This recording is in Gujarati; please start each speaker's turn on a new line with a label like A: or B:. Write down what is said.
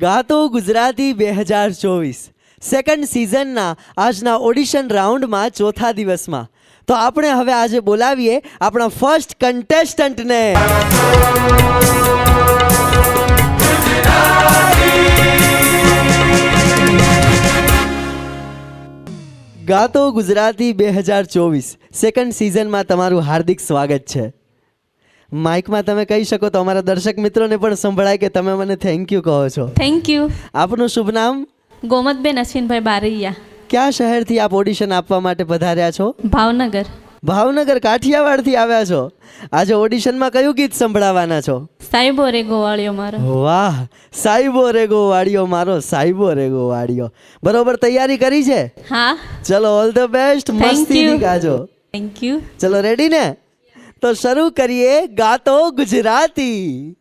A: ગાતો ગુજરાતી 2024 સેકન્ડ સિઝનના આજના ઓડિશન રાઉન્ડમાં ચોથા દિવસમાં તો આપણે હવે આજે બોલાવીએ આપણા ફર્સ્ટ કન્ટેસ્ટન્ટને. ગાતો ગુજરાતી 2024 સેકન્ડ સિઝનમાં તમારું હાર્દિક સ્વાગત છે. માઇકમાં તમે કહી શકો તો અમારા દર્શક મિત્રોને પણ સંભળાય કે તમે મને થેન્ક યુ કહો છો.
B: Thank you.
A: આપનું શુભ નામ?
B: ગોમતબેન અશ્વિનભાઈ બારૈયા.
A: કયા શહેરથી આપ ઓડિશન આપવા માટે પધાર્યા છો?
B: ભાવનગર.
A: ભાવનગર કાઠિયાવાડથી આવ્યા છો. આજે ઓડિશનમાં કયું ગીત સંભળાવવાના છો?
B: સાહેબો રે ગોવાળિયો મારો.
A: વાહ, સાહેબો રે ગોવાળિયો મારો, સાહેબો રે ગોવાળિયો. બરોબર તૈયારી કરી છે?
B: હા.
A: ચલો ઓલ ધ બેસ્ટ, મસ્તીથી ગાજો.
B: Thank you.
A: ચલો રેડી ને? તો શરૂ કરીએ ગાતો ગુજરાતી.